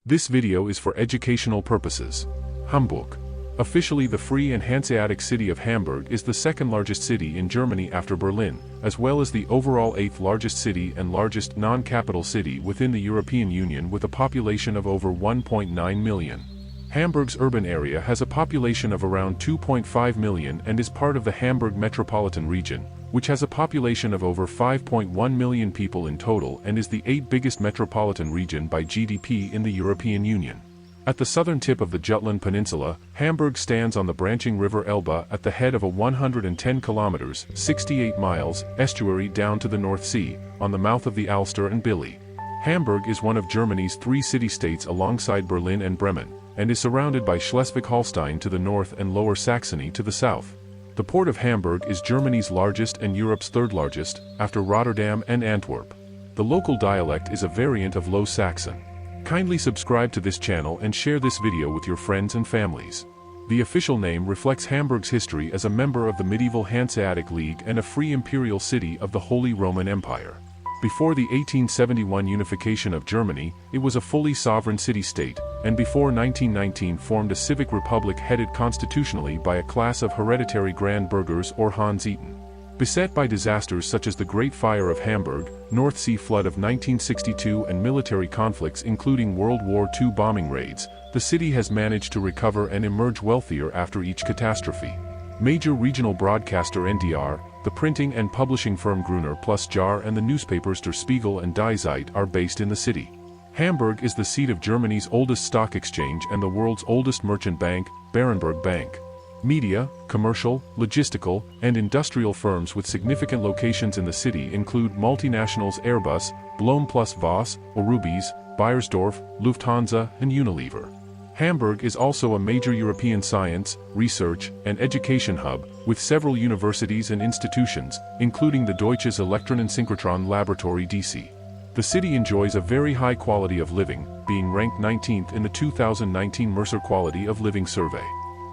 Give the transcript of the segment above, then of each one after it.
This video is for educational purposes. Hamburg. Officially, the free and Hanseatic city of Hamburg is the second largest city in Germany after Berlin, as well as the overall eighth largest city and largest non-capital city within the European Union with a population of over 1.9 million. Hamburg's urban area has a population of around 2.5 million and is part of the Hamburg metropolitan region, which has a population of over 5.1 million people in total and is the 8th biggest metropolitan region by GDP in the European Union. At the southern tip of the Jutland Peninsula, Hamburg stands on the branching river Elbe at the head of a 110 kilometers (68 miles) estuary down to the North Sea, on the mouth of the Alster and Billy. Hamburg is one of Germany's three city-states alongside Berlin and Bremen, and is surrounded by Schleswig-Holstein to the north and Lower Saxony to the south. The port of Hamburg is Germany's largest and Europe's third largest, after Rotterdam and Antwerp. The local dialect is a variant of Low Saxon. Kindly subscribe to this channel and share this video with your friends and families. The official name reflects Hamburg's history as a member of the medieval Hanseatic League and a free imperial city of the Holy Roman Empire. Before the 1871 unification of Germany, it was a fully sovereign city-state, and before 1919 formed a civic republic headed constitutionally by a class of hereditary Grand Burghers or Hanseaten. Beset by disasters such as the Great Fire of Hamburg, North Sea Flood of 1962 and military conflicts including World War II bombing raids, the city has managed to recover and emerge wealthier after each catastrophe. Major regional broadcaster NDR, the printing and publishing firm Gruner plus Jahr and the newspapers Der Spiegel and Die Zeit are based in the city. Hamburg is the seat of Germany's oldest stock exchange and the world's oldest merchant bank, Berenberg Bank. Media, commercial, logistical, and industrial firms with significant locations in the city include multinationals Airbus, Blohm plus Voss, Aurubis, Beiersdorf, Lufthansa, and Unilever. Hamburg is also a major European science, research, and education hub, with several universities and institutions, including the Deutsches Elektron- und Synchrotron Laboratory DC. The city enjoys a very high quality of living, being ranked 19th in the 2019 Mercer Quality of Living Survey.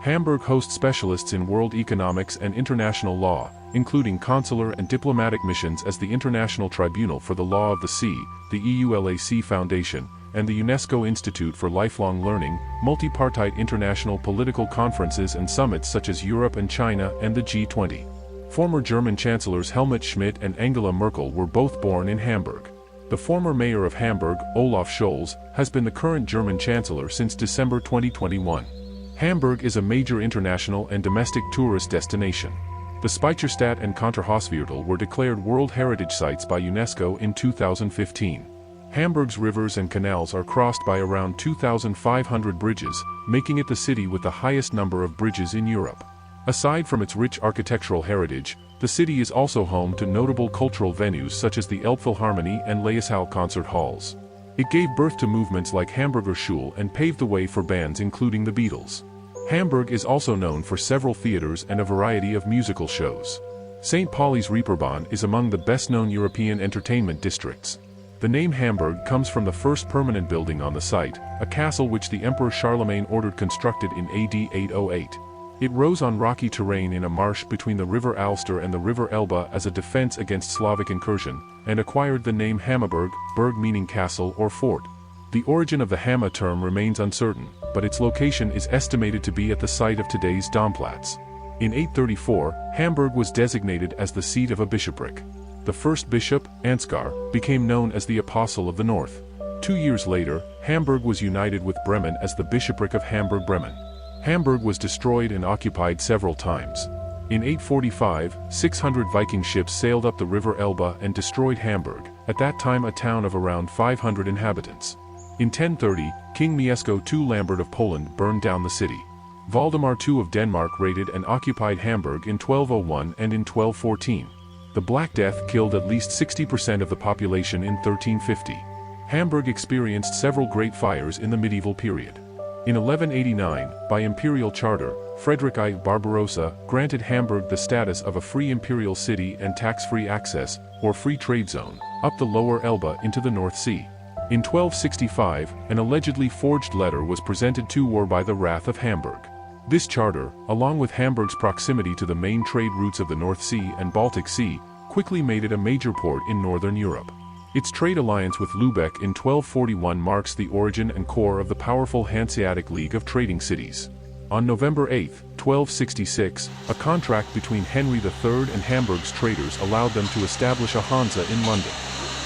Hamburg hosts specialists in world economics and international law, including consular and diplomatic missions as the International Tribunal for the Law of the Sea, the EULAC Foundation, and the UNESCO Institute for Lifelong Learning, multipartite international political conferences and summits such as Europe and China and the G20. Former German Chancellors Helmut Schmidt and Angela Merkel were both born in Hamburg. The former mayor of Hamburg, Olaf Scholz, has been the current German Chancellor since December 2021. Hamburg is a major international and domestic tourist destination. The Speicherstadt and Konterhausviertel were declared World Heritage Sites by UNESCO in 2015. Hamburg's rivers and canals are crossed by around 2,500 bridges, making it the city with the highest number of bridges in Europe. Aside from its rich architectural heritage, the city is also home to notable cultural venues such as the Elbphilharmonie and Leishalle concert halls. It gave birth to movements like Hamburger Schule and paved the way for bands including the Beatles. Hamburg is also known for several theaters and a variety of musical shows. St. Pauli's Reeperbahn is among the best-known European entertainment districts. The name Hamburg comes from the first permanent building on the site, a castle which the Emperor Charlemagne ordered constructed in AD 808. It rose on rocky terrain in a marsh between the river Alster and the river Elbe as a defense against Slavic incursion, and acquired the name Hammaburg, berg meaning castle or fort. The origin of the Hamma term remains uncertain, but its location is estimated to be at the site of today's Domplatz. In 834, Hamburg was designated as the seat of a bishopric. The first bishop, Ansgar, became known as the Apostle of the North. 2 years later, Hamburg was united with Bremen as the bishopric of Hamburg-Bremen. Hamburg was destroyed and occupied several times. In 845, 600 Viking ships sailed up the river Elbe and destroyed Hamburg, at that time a town of around 500 inhabitants. In 1030, King Mieszko II Lambert of Poland burned down the city. Valdemar II of Denmark raided and occupied Hamburg in 1201 and in 1214. The Black Death killed at least 60% of the population in 1350. Hamburg experienced several great fires in the medieval period. In 1189, by imperial charter, Frederick I Barbarossa granted Hamburg the status of a free imperial city and tax-free access, or free trade zone, up the lower Elbe into the North Sea. In 1265, an allegedly forged letter was presented to war by the Wrath of Hamburg. This charter, along with Hamburg's proximity to the main trade routes of the North Sea and Baltic Sea, quickly made it a major port in northern Europe. Its trade alliance with Lübeck in 1241 marks the origin and core of the powerful Hanseatic League of trading cities. On November 8, 1266, a contract between Henry III and Hamburg's traders allowed them to establish a Hansa in London.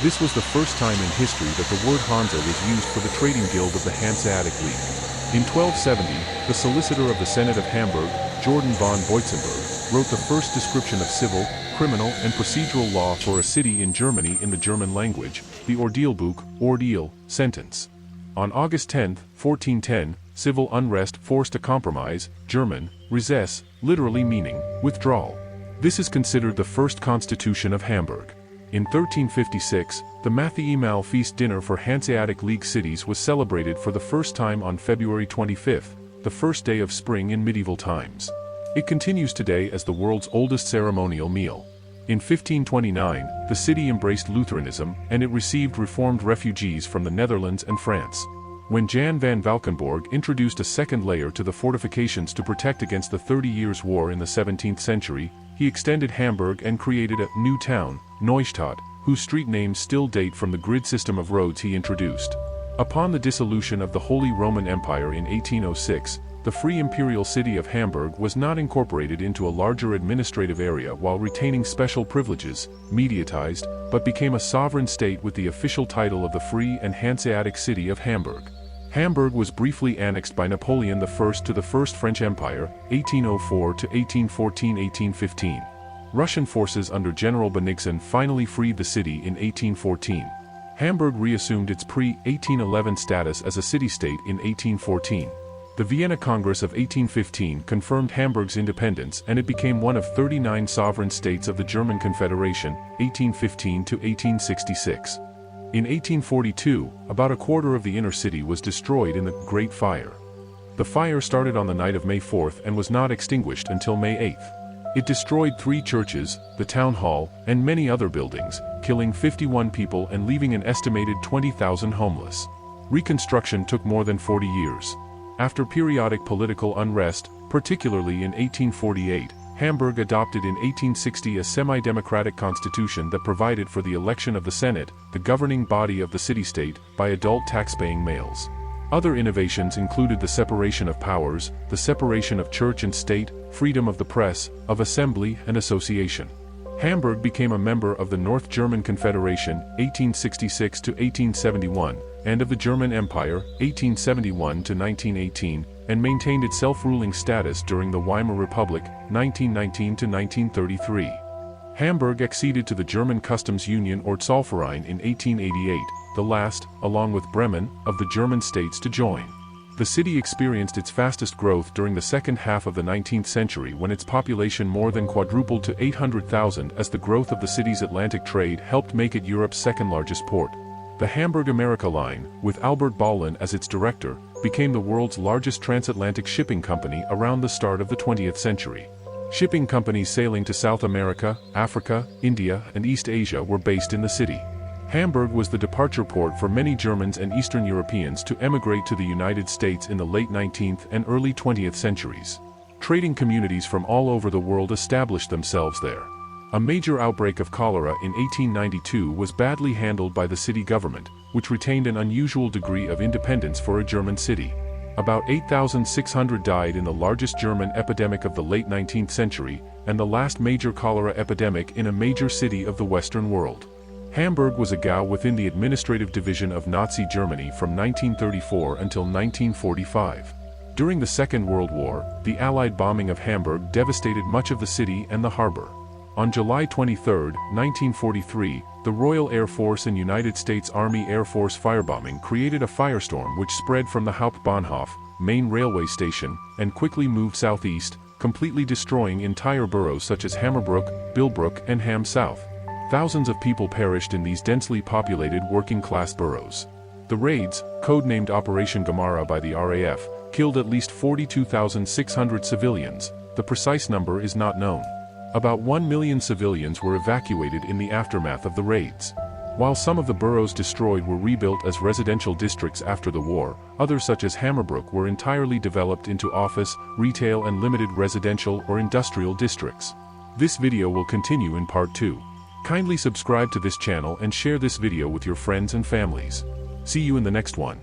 This was the first time in history that the word Hansa was used for the trading guild of the Hanseatic League. In 1270, the solicitor of the Senate of Hamburg, Jordan von Boitzenburg, wrote the first description of civil, criminal, and procedural law for a city in Germany in the German language, the Ordeelbuch, Ordeal, sentence. On August 10, 1410, civil unrest forced a compromise, German, Recess, literally meaning, withdrawal. This is considered the first constitution of Hamburg. In 1356, the Mathieu-Mal feast dinner for Hanseatic League cities was celebrated for the first time on February 25, the first day of spring in medieval times. It continues today as the world's oldest ceremonial meal. In 1529, the city embraced Lutheranism, and it received reformed refugees from the Netherlands and France. When Jan van Valkenburg introduced a second layer to the fortifications to protect against the 30 Years' War in the 17th century, he extended Hamburg and created a new town, Neustadt, whose street names still date from the grid system of roads he introduced. Upon the dissolution of the Holy Roman Empire in 1806, the Free Imperial City of Hamburg was not incorporated into a larger administrative area while retaining special privileges, mediatized, but became a sovereign state with the official title of the Free and Hanseatic City of Hamburg. Hamburg was briefly annexed by Napoleon I to the First French Empire, 1804 to 1814-1815. Russian forces under General Bennigsen finally freed the city in 1814. Hamburg reassumed its pre-1811 status as a city-state in 1814. The Vienna Congress of 1815 confirmed Hamburg's independence, and it became one of 39 sovereign states of the German Confederation, 1815 to 1866. In 1842, about a quarter of the inner city was destroyed in the Great Fire. The fire started on the night of May 4th and was not extinguished until May 8th. It destroyed 3 churches, the town hall, and many other buildings, killing 51 people and leaving an estimated 20,000 homeless. Reconstruction took more than 40 years. After periodic political unrest, particularly in 1848, Hamburg adopted in 1860 a semi-democratic constitution that provided for the election of the Senate, the governing body of the city-state, by adult tax-paying males. Other innovations included the separation of powers, the separation of church and state, freedom of the press, of assembly and association. Hamburg became a member of the North German Confederation, 1866 to 1871, and of the German Empire, 1871 to 1918, and maintained its self-ruling status during the Weimar Republic, 1919 to 1933. Hamburg acceded to the German customs union or Zollverein in 1888, the last, along with Bremen, of the German states to join. The city experienced its fastest growth during the second half of the 19th century when its population more than quadrupled to 800,000 as the growth of the city's Atlantic trade helped make it Europe's second-largest port. The Hamburg-America Line, with Albert Bollin as its director, became the world's largest transatlantic shipping company around the start of the 20th century. Shipping companies sailing to South America, Africa, India, and East Asia were based in the city. Hamburg was the departure port for many Germans and Eastern Europeans to emigrate to the United States in the late 19th and early 20th centuries. Trading communities from all over the world established themselves there. A major outbreak of cholera in 1892 was badly handled by the city government, which retained an unusual degree of independence for a German city. About 8,600 died in the largest German epidemic of the late 19th century, and the last major cholera epidemic in a major city of the Western world. Hamburg was a Gau within the administrative division of Nazi Germany from 1934 until 1945. During the Second World War, the Allied bombing of Hamburg devastated much of the city and the harbor. On July 23, 1943, the Royal Air Force and United States Army Air Force firebombing created a firestorm which spread from the Hauptbahnhof, main railway station, and quickly moved southeast, completely destroying entire boroughs such as Hammerbrook, Billbrook, and Ham South. Thousands of people perished in these densely populated working-class boroughs. The raids, codenamed Operation Gamara by the RAF, killed at least 42,600 civilians. The precise number is not known. About 1 million civilians were evacuated in the aftermath of the raids. While some of the boroughs destroyed were rebuilt as residential districts after the war, others such as Hammerbrook were entirely developed into office, retail and limited residential or industrial districts. This video will continue in part 2. Kindly subscribe to this channel and share this video with your friends and families. See you in the next one.